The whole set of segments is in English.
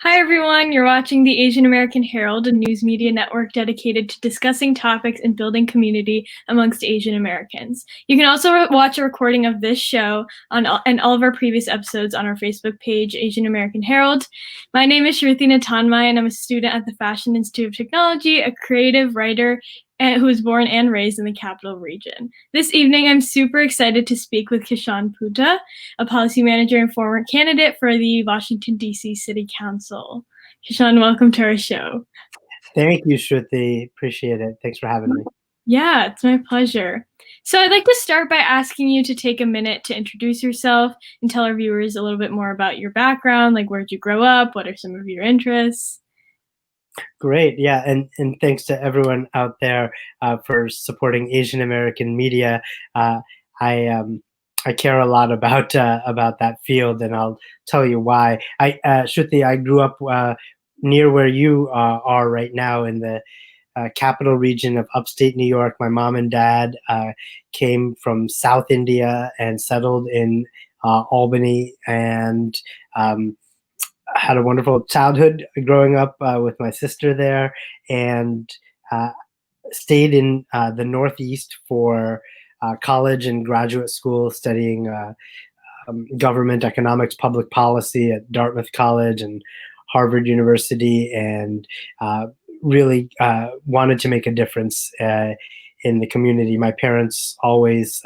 Hi, everyone. You're watching the Asian American Herald, a news media network dedicated to discussing topics and building community amongst Asian Americans. You can also watch a recording of this show and all of our previous episodes on our Facebook page, Asian American Herald. My name is Shruti Natanmai, and I'm a student at the Fashion Institute of Technology, a creative writer who was born and raised in the capital region. This evening, I'm super excited to speak with Kishan Putta, a policy manager and former candidate for the Washington, D.C. City Council. Kishan, welcome to our show. Thank you, Shruti. Appreciate it. Thanks for having me. Yeah, it's my pleasure. So I'd like to start by asking you to take a minute to introduce yourself and tell our viewers a little bit more about your background, like where'd you grow up, what are some of your interests? Great. Yeah. And thanks to everyone out there for supporting Asian American media. Uh, I care a lot about that field, and I'll tell you why. Shruti, I grew up near where you are right now in the capital region of upstate New York. My mom and dad came from South India and settled in Albany, and had a wonderful childhood growing up with my sister there, and uh, stayed in the Northeast for college and graduate school, studying government economics, public policy at Dartmouth College and Harvard University, and really wanted to make a difference in the community. My parents always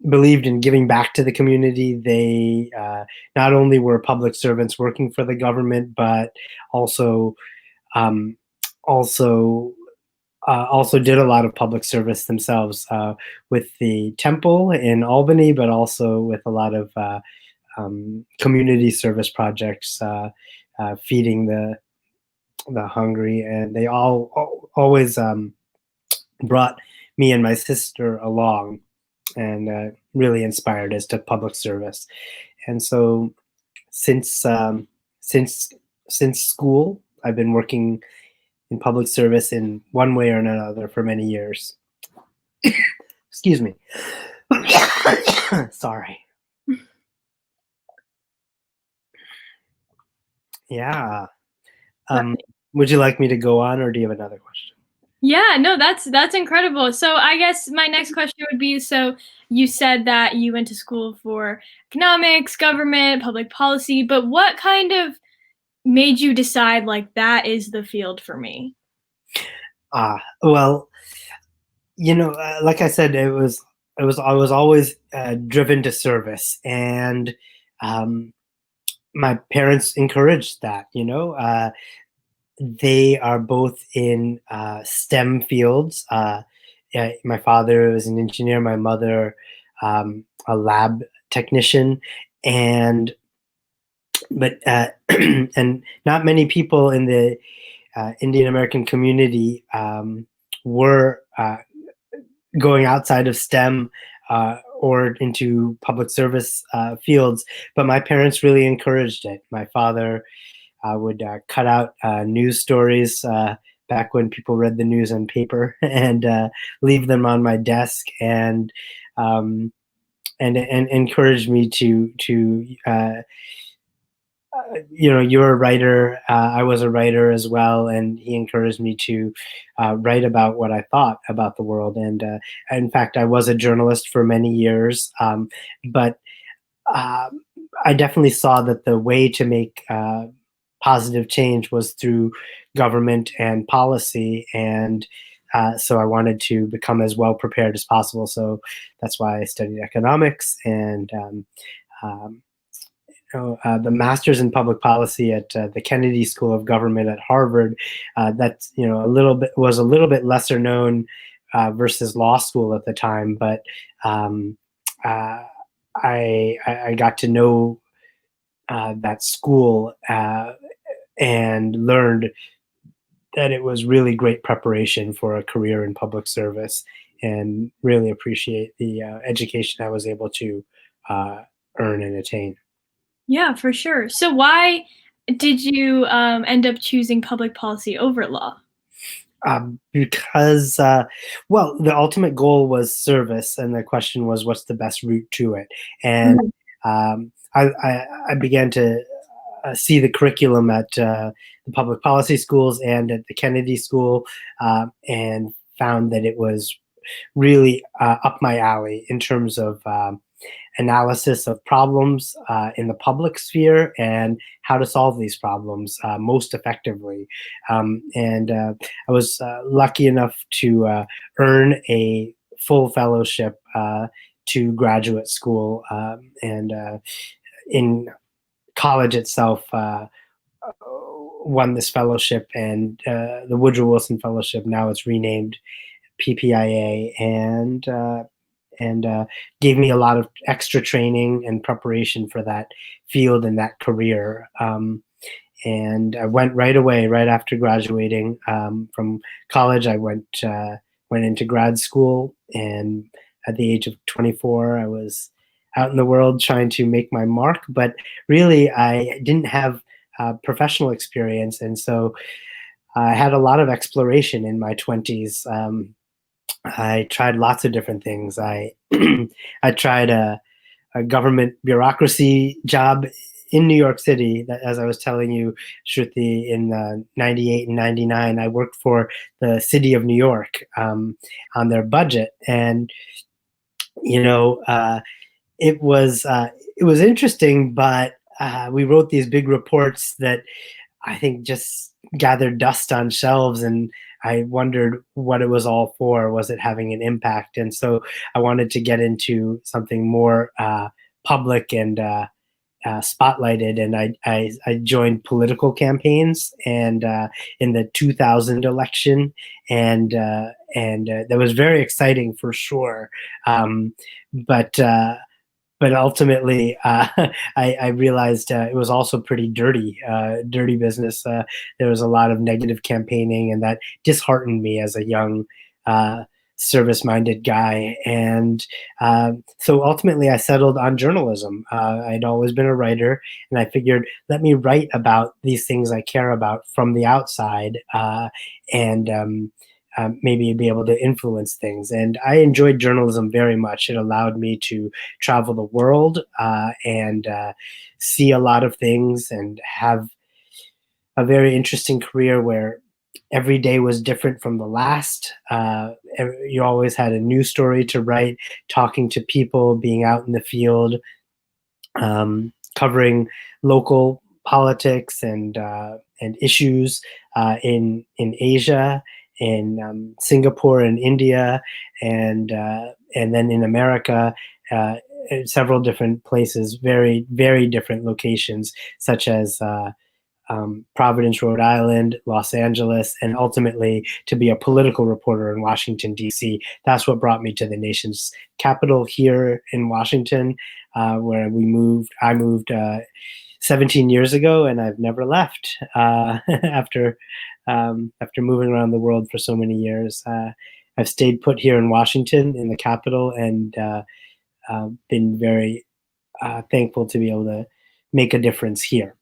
believed in giving back to the community. They not only were public servants working for the government, but also um, also also did a lot of public service themselves with the temple in Albany, but also with a lot of community service projects, feeding the hungry, and they always brought me and my sister along, and really inspired us to public service. And so since since school, I've been working in public service in one way or another for many years. Excuse me. Sorry. Yeah. Would you like me to go on, or do you have another question? Yeah, no, that's incredible. So I guess my next question would be, so you said that you went to school for economics, government, public policy, but what kind of made you decide like that is the field for me? Well, like I said, I was always driven to service, and my parents encouraged that. They are both in STEM fields. My father was an engineer, my mother a lab technician, and but and not many people in the Indian American community were going outside of STEM or into public service fields, but my parents really encouraged it. My father would cut out news stories back when people read the news on paper, and leave them on my desk, and encouraged me to you're a writer. I was a writer as well, and he encouraged me to write about what I thought about the world. And in fact, I was a journalist for many years, but I definitely saw that the way to make positive change was through government and policy, and so I wanted to become as well prepared as possible. So that's why I studied economics, and the master's in public policy at the Kennedy School of Government at Harvard. That's a little bit lesser known versus law school at the time, but I got to know that school and learned that it was really great preparation for a career in public service, and really appreciate the education I was able to earn and attain. Yeah, for sure. So why did you end up choosing public policy over law? Because, well, the ultimate goal was service, and the question was, what's the best route to it? And I began to see the curriculum at the public policy schools and at the Kennedy School, and found that it was really up my alley in terms of analysis of problems in the public sphere and how to solve these problems most effectively. And I was lucky enough to earn a full fellowship to graduate school, and in college itself, won this fellowship, and the Woodrow Wilson Fellowship. Now it's renamed PPIA, and gave me a lot of extra training and preparation for that field and that career. And I went right away, right after graduating from college. I went into grad school, and at the age of 24, I was out in the world trying to make my mark. But really, I didn't have professional experience, and so I had a lot of exploration in my 20s. I tried lots of different things. I I tried a government bureaucracy job in New York City. That, as I was telling you, Shruti, in '98 and '99, I worked for the city of New York on their budget, and you know, it was interesting, but we wrote these big reports that I think just gathered dust on shelves, and I wondered what it was all for. Was it having an impact? And so I wanted to get into something more public and spotlighted, and I joined political campaigns, and in the 2000 election, and that was very exciting for sure. Um, but but ultimately, I realized it was also pretty dirty business. There was a lot of negative campaigning, and that disheartened me as a young, service-minded guy. And so ultimately, I settled on journalism. I'd always been a writer, and I figured, let me write about these things I care about from the outside, and maybe be able to influence things. And I enjoyed journalism very much. It allowed me to travel the world and see a lot of things, and have a very interesting career where every day was different from the last. You always had a new story to write, talking to people, being out in the field, covering local politics and issues in Asia, in Singapore and India, and then in America, in several different places, very different locations, such as Providence, Rhode Island, Los Angeles, and ultimately to be a political reporter in Washington, D.C. That's what brought me to the nation's capital here in Washington, where I moved 17 years ago, and I've never left after moving around the world for so many years. I've stayed put here in Washington, in the capital, and been very thankful to be able to make a difference here.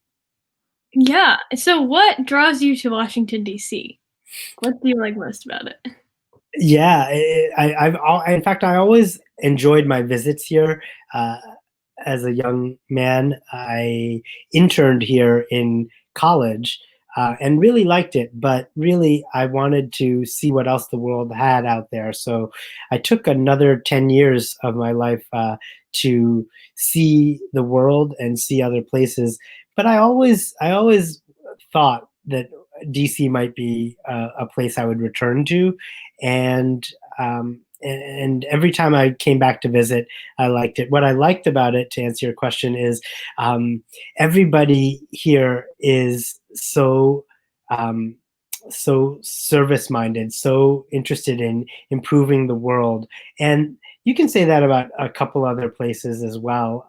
Yeah. So what draws you to Washington, D.C.? What do you like most about it? Yeah, in fact, I always enjoyed my visits here. As a young man, I interned here in college, and really liked it. But really, I wanted to see what else the world had out there. So I took another 10 years of my life to see the world and see other places. But I always thought that DC might be a place I would return to, and and every time I came back to visit, I liked it. What I liked about it, to answer your question, is everybody here is um, so service minded, so interested in improving the world, and you can say that about a couple other places as well.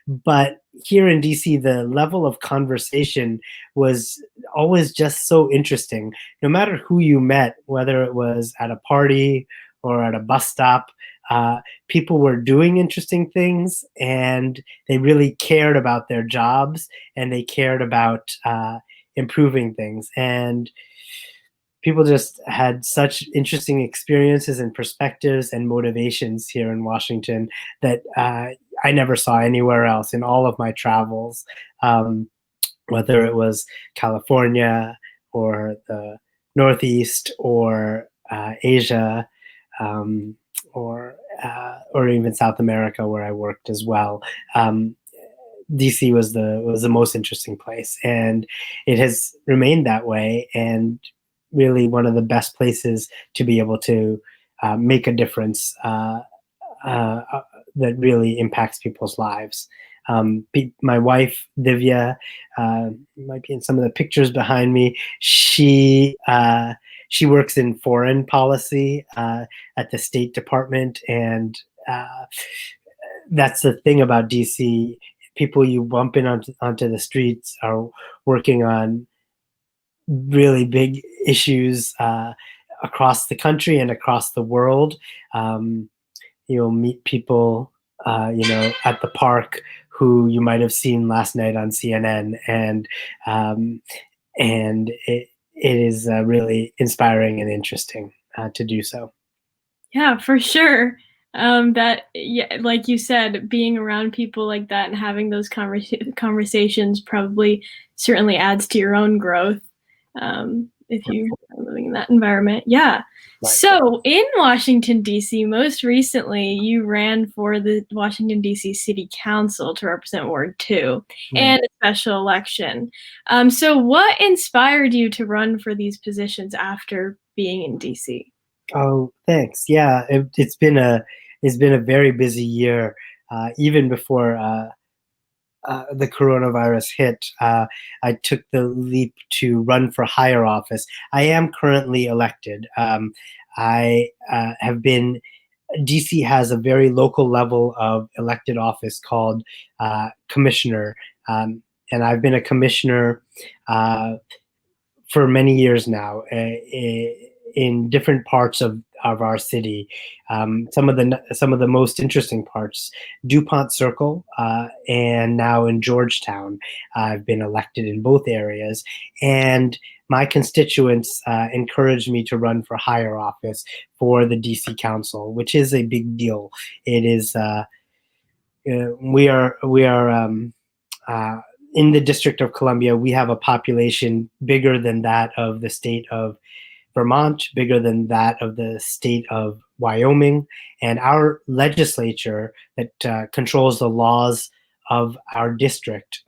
But here in DC, the level of conversation was always just so interesting. No matter who you met, whether it was at a party or at a bus stop, people were doing interesting things, and they really cared about their jobs, and they cared about improving things. And people just had such interesting experiences and perspectives and motivations here in Washington that I never saw anywhere else in all of my travels. whether it was California or the Northeast or Asia, um, or even South America, where I worked as well. DC was the most interesting place, and it has remained that way. And really, one of the best places to be able to make a difference uh, uh, that really impacts people's lives. My wife Divya might be in some of the pictures behind me. She works in foreign policy at the State Department, and uh, that's the thing about DC. People you bump in onto the streets are working on really big issues across the country and across the world. Um, you'll meet people, at the park who you might have seen last night on CNN, um, and it is really inspiring and interesting to do so. Yeah, for sure. That, yeah, like you said, being around people like that and having those conversations probably certainly adds to your own growth, if you are living in that environment. Yeah. Right. So in Washington, D.C., most recently, you ran for the Washington, D.C. City Council to represent Ward 2 and a special election. So what inspired you to run for these positions after being in D.C.? Oh, thanks. Yeah, it's been a very busy year, even before the coronavirus hit. I took the leap to run for higher office. I am currently elected. I have been. DC has a very local level of elected office called commissioner, and I've been a commissioner for many years now in different parts of our city. Some of the most interesting parts: DuPont Circle, and now in Georgetown. I've been elected in both areas, and my constituents encouraged me to run for higher office for the DC Council, which is a big deal. It is we are in the District of Columbia. We have a population bigger than that of the state of Vermont, bigger than that of the state of Wyoming, and our legislature that controls the laws of our district.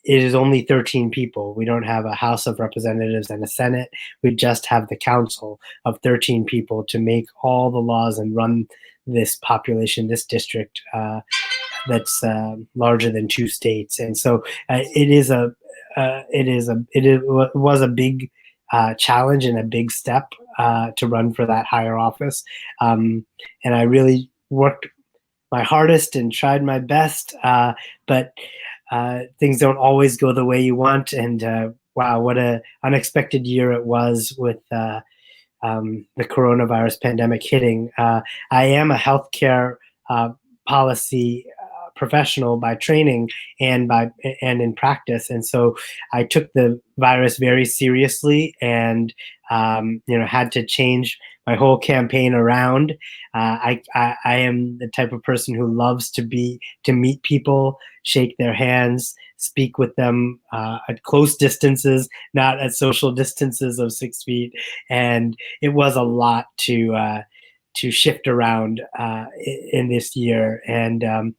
It is only 13 people. We don't have a House of Representatives and a Senate. We just have the council of 13 people to make all the laws and run this population, this district that's larger than 2 states. And so it was a big challenge and a big step to run for that higher office. And I really worked my hardest and tried my best, but things don't always go the way you want. And wow, what a unexpected year it was with the coronavirus pandemic hitting. I am a healthcare policy professional by training and in practice, and so I took the virus very seriously, and had to change my whole campaign around. I am the type of person who loves to meet people, shake their hands, speak with them at close distances, not at social distances of 6 feet, and it was a lot to shift around in this year. And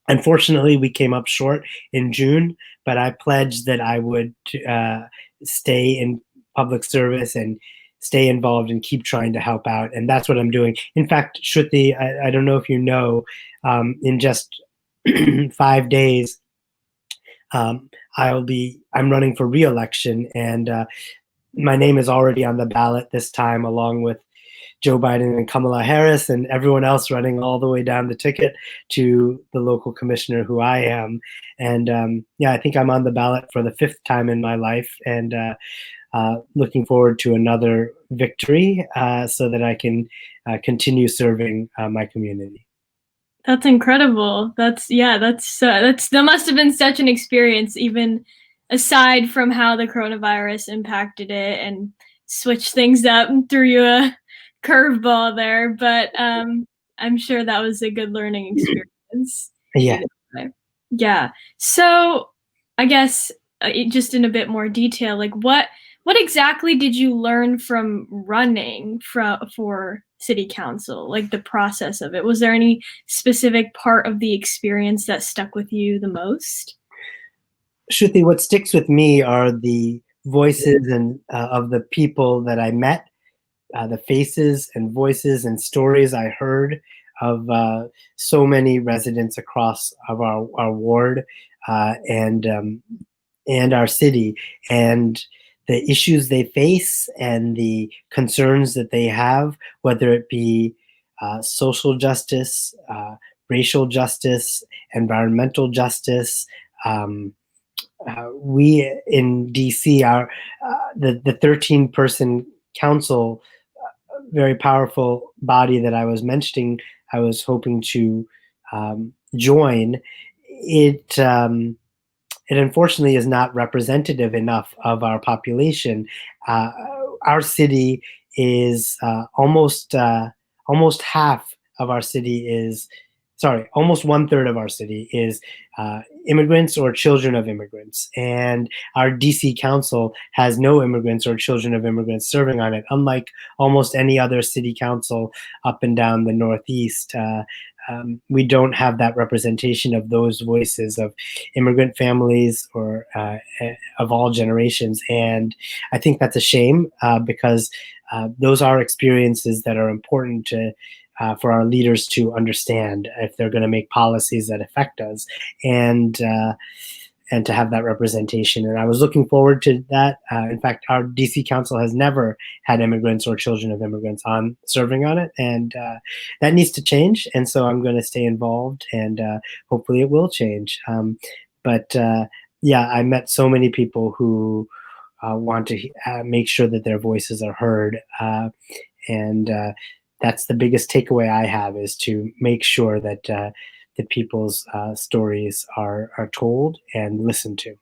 unfortunately, we came up short in June, but I pledged that I would stay in public service and stay involved and keep trying to help out. And that's what I'm doing. In fact, Shruti, I don't know if you know, in just 5 days, I'm running for re-election, and my name is already on the ballot this time, along with Joe Biden and Kamala Harris and everyone else running all the way down the ticket to the local commissioner who I am. And I think I'm on the ballot for the 5th time in my life, and looking forward to another victory so that I can continue serving my community. That's incredible. That must have been such an experience, even aside from how the coronavirus impacted it and switched things up and threw you a curveball there. But I'm sure that was a good learning experience. Yeah. Yeah. So I guess just in a bit more detail, like what exactly did you learn from running for city council, like the process of it? Was there any specific part of the experience that stuck with you the most? Shruti, what sticks with me are the voices and of the people that I met, the faces and voices and stories I heard of so many residents across of our ward and our city, and the issues they face and the concerns that they have, whether it be social justice, racial justice, environmental justice. We in DC, the 13-person council, very powerful body that I was mentioning, I was hoping to join. It unfortunately is not representative enough of our population. Uh, our city is almost half of our city is, sorry, almost 1/3 of our city is immigrants or children of immigrants. And our DC council has no immigrants or children of immigrants serving on it, unlike almost any other city council up and down the Northeast. We don't have that representation of those voices of immigrant families or of all generations. And I think that's a shame because those are experiences that are important for our leaders to understand if they're going to make policies that affect us, and to have that representation. And I was looking forward to that. In fact, our DC council has never had immigrants or children of immigrants on serving on it, and that needs to change. And so I'm going to stay involved, and hopefully it will change. But yeah, I met so many people who want to make sure that their voices are heard, and that's the biggest takeaway I have, is to make sure that the people's stories are told and listened to.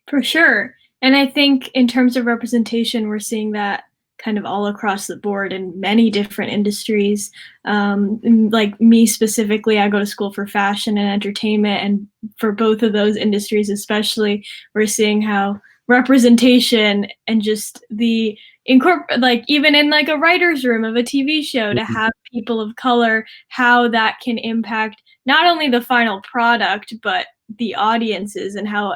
For sure. And I think in terms of representation, we're seeing that kind of all across the board in many different industries. Like me specifically, I go to school for fashion and entertainment, and for both of those industries especially, we're seeing how representation and just the like even in like a writer's room of a TV show, to have people of color, how that can impact not only the final product but the audiences, and how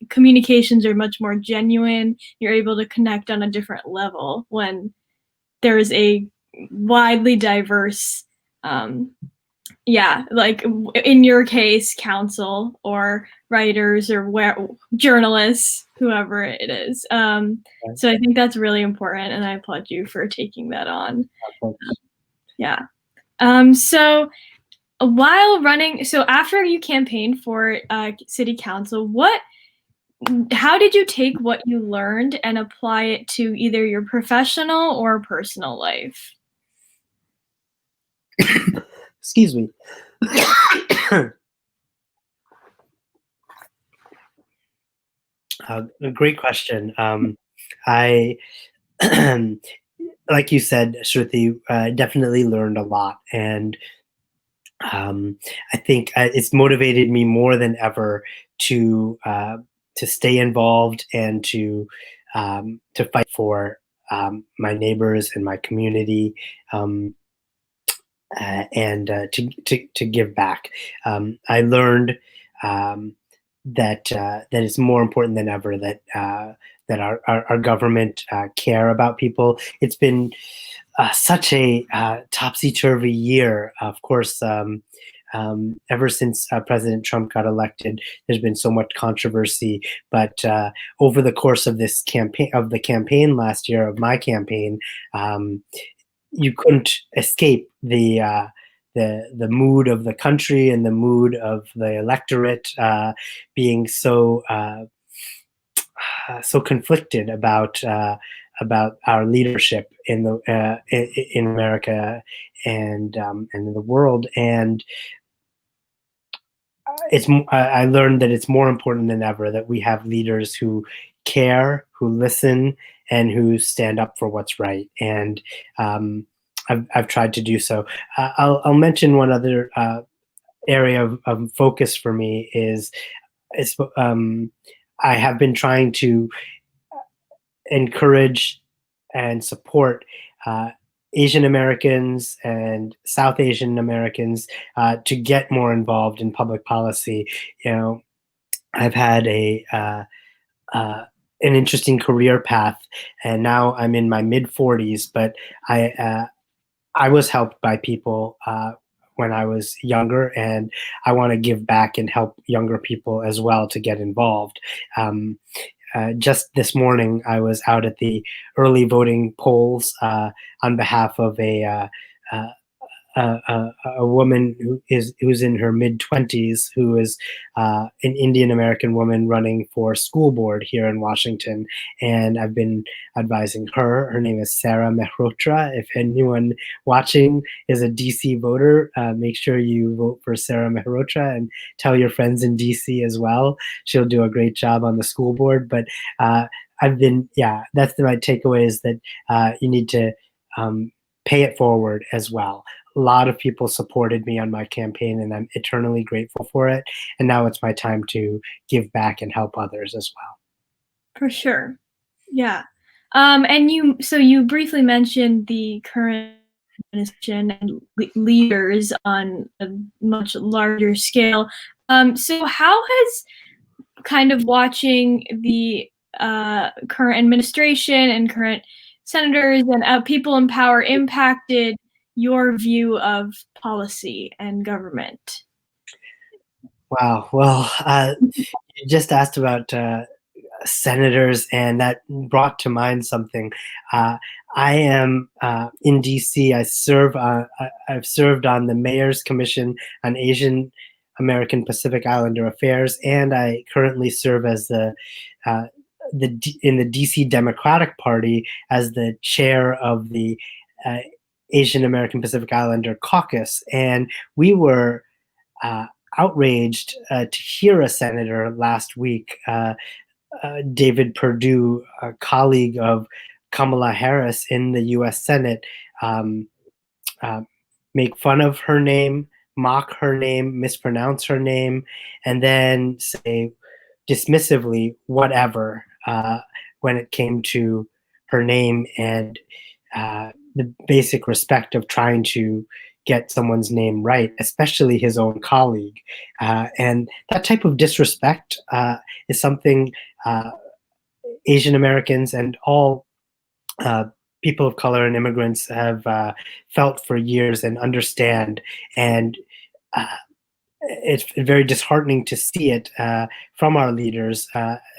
communications are much more genuine. You're able to connect on a different level when there is a widely diverse like in your case, council or writers or journalists, whoever it is. So I think that's really important, and I applaud you for taking that on. Yeah. So while running, so after you campaigned for city council, how did you take what you learned and apply it to either your professional or personal life? Excuse me. A great question. I, like you said, Shruti, definitely learned a lot, and I think it's motivated me more than ever to stay involved and to fight for my neighbors and my community. And to give back. I learned that it's more important than ever that our government care about people. It's been such a topsy-turvy year. Of course, ever since President Trump got elected, there's been so much controversy. But over the course of this campaign, of the campaign last year, of my campaign, you couldn't escape the mood of the country and the mood of the electorate being so conflicted about our leadership in America and in the world. And I learned that it's more important than ever that we have leaders who care, who listen, and who stand up for what's right. And I've tried to do so. I'll mention one other area of focus for me is I have been trying to encourage and support Asian Americans and South Asian Americans to get more involved in public policy. You know, I've had an interesting career path, and now I'm in my mid 40s. But I was helped by people when I was younger, and I want to give back and help younger people as well to get involved. Um, just this morning, I was out at the early voting polls on behalf of uh, a woman who's in her mid 20s, who is an Indian American woman running for school board here in Washington, and I've been advising her. Her name is Sarah Mehrotra. If anyone watching is a DC voter, make sure you vote for Sarah Mehrotra and tell your friends in DC as well. She'll do a great job on the school board. But that's my takeaway, is that you need to pay it forward as well. A lot of people supported me on my campaign, and I'm eternally grateful for it. And now it's my time to give back and help others as well. For sure. Yeah. And you briefly mentioned the current administration and leaders on a much larger scale. So how has kind of watching the current administration and current senators and people in power impacted your view of policy and government? Wow. Well, you just asked about senators, and that brought to mind something. I am in DC. I've served on the Mayor's Commission on Asian American Pacific Islander Affairs, and I currently serve as uh, in the DC Democratic Party as the chair of the uh, Asian American Pacific Islander Caucus. And we were outraged to hear a senator last week, David Perdue, a colleague of Kamala Harris in the U.S. Senate, um, make fun of her name, mock her name, mispronounce her name, and then say dismissively whatever when it came to her name and the basic respect of trying to get someone's name right, especially his own colleague. And that type of disrespect is something Asian Americans and all people of color and immigrants have felt for years and understand. And it's very disheartening to see it from our leaders,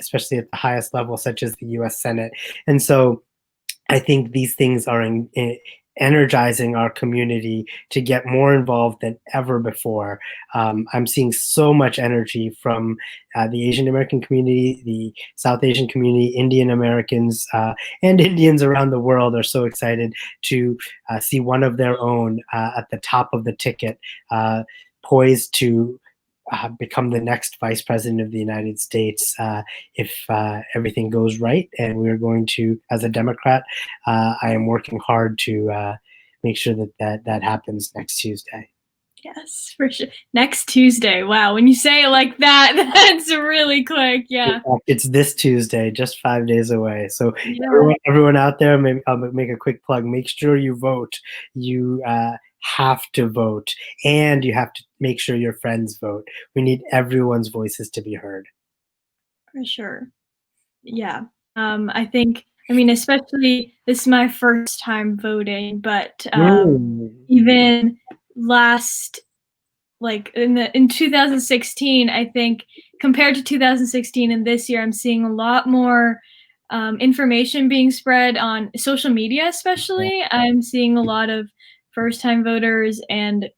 especially at the highest level, such as the U.S. Senate. And so I think these things are energizing our community to get more involved than ever before. I'm seeing so much energy from the Asian American community, the South Asian community, Indian Americans, and Indians around the world are so excited to see one of their own at the top of the ticket, poised to become the next vice president of the United States if everything goes right. And we're going to, as a Democrat, I am working hard to make sure that happens next Tuesday. Yes, for sure. Next Tuesday. Wow. When you say it like that, that's really quick. Yeah. It's this Tuesday, just 5 days away. So Yeah. everyone out there, I'll make a quick plug. Make sure you vote. You have to vote, and you have to make sure your friends vote. We need everyone's voices to be heard. For sure. Yeah. I think, especially this is my first time voting, but even last, like in 2016, I think compared to 2016 and this year, I'm seeing a lot more information being spread on social media, especially. I'm seeing a lot of first-time voters and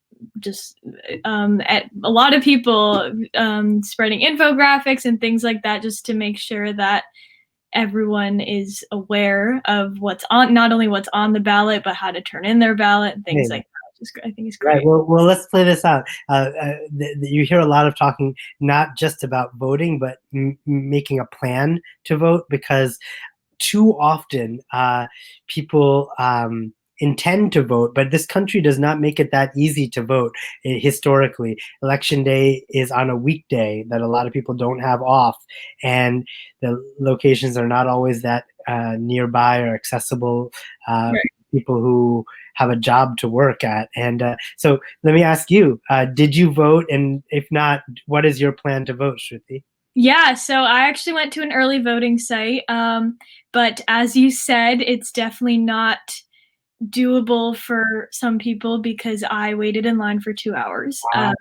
just at a lot of people spreading infographics and things like that, just to make sure that everyone is aware of what's on, not only what's on the ballot, but how to turn in their ballot and things like that. I think it's great. Right. Well, let's play this out. You hear a lot of talking, not just about voting, but making a plan to vote, because too often people intend to vote, but this country does not make it that easy to vote historically. Election day is on a weekday that a lot of people don't have off, and the locations are not always that nearby or accessible. Right. People who have a job to work at. And so let me ask you, did you vote? And if not, what is your plan to vote, Shruti? Yeah, so I actually went to an early voting site, but as you said, it's definitely not doable for some people because I waited in line for 2 hours, Wow.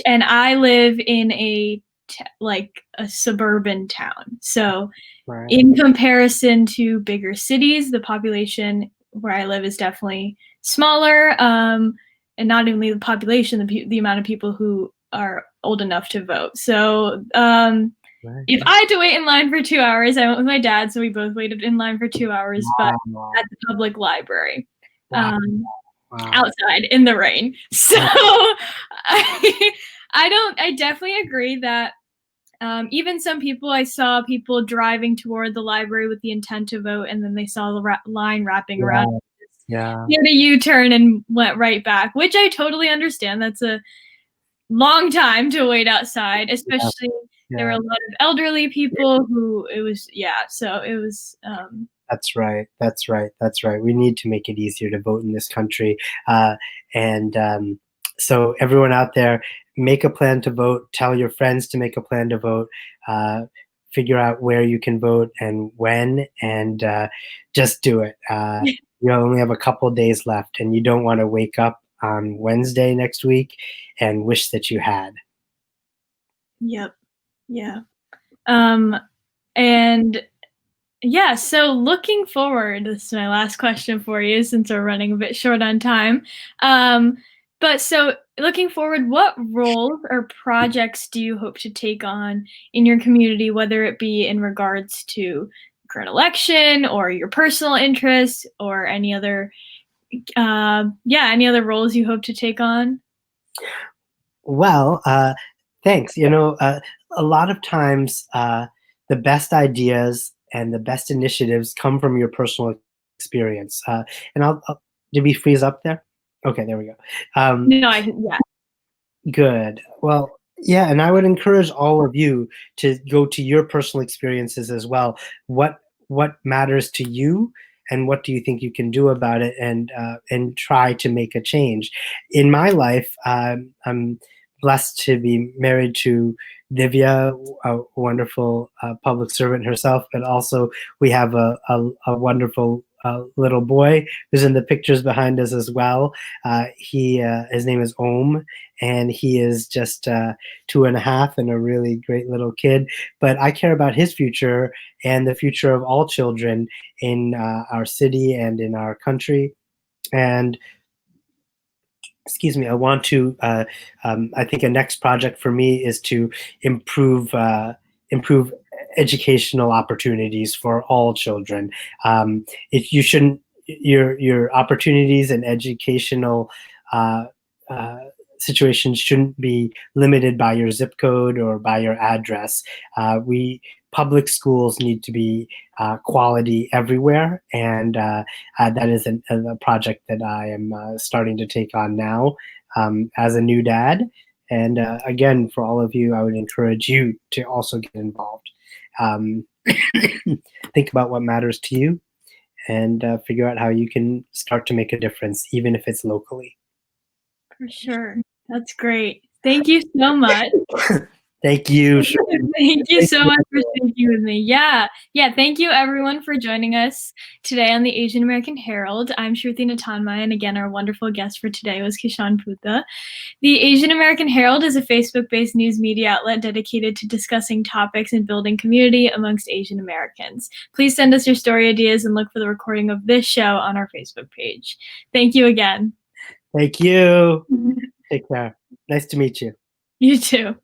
and I live in like a suburban town. So Right. in comparison to bigger cities, the population where I live is definitely smaller, and not only the population, the amount of people who are old enough to vote. So Right. if I had to wait in line for 2 hours, I went with my dad, so we both waited in line for 2 hours, but Wow. at the public library, Wow. Wow. outside in the rain. So I definitely agree that even some people, I saw people driving toward the library with the intent to vote, and then they saw the line wrapping around. Yeah. Did a U-turn and went right back, which I totally understand. That's a long time to wait outside, especially there were Yeah. a lot of elderly people who it was, yeah. So it was, That's right. That's right. That's right. We need to make it easier to vote in this country. And so, everyone out there, make a plan to vote. Tell your friends to make a plan to vote. Figure out where you can vote and when, and just do it. You only have a couple days left, and you don't want to wake up on Wednesday next week and wish that you had. yep, yeah. And yeah, so looking forward, this is my last question for you since we're running a bit short on time. But so looking forward, what roles or projects do you hope to take on in your community, whether it be in regards to current election or your personal interests or any other, any other roles you hope to take on? Well, thanks. A lot of times the best ideas and the best initiatives come from your personal experience. And did we freeze up there? Okay, there we go. No, yeah, Good. Well, yeah, and I would encourage all of you to go to your personal experiences as well. What matters to you, and what do you think you can do about it, and try to make a change. In my life, I'm blessed to be married to Divya, a wonderful public servant herself, but also we have a wonderful little boy who's in the pictures behind us as well. His name is Om, and he is just 2.5 and a really great little kid. But I care about his future and the future of all children in our city and in our country. And excuse me, I want to. I think a next project for me is to improve educational opportunities for all children. You shouldn't your opportunities and educational uh, uh, situations shouldn't be limited by your zip code or by your address. We Public schools need to be quality everywhere, and that is a project that I am starting to take on now as a new dad. And again, for all of you, I would encourage you to also get involved. Um, think about what matters to you, and figure out how you can start to make a difference, even if it's locally. for sure. That's great. Thank you so much. Thank you. Thank you so much for speaking with me. Yeah. Thank you everyone for joining us today on the Asian American Herald. I'm Shruti Natanmai, and again, our wonderful guest for today was Kishan Putta. The Asian American Herald is a Facebook-based news media outlet dedicated to discussing topics and building community amongst Asian Americans. Please send us your story ideas and look for the recording of this show on our Facebook page. Thank you again. Thank you. Take care. Nice to meet you. You too.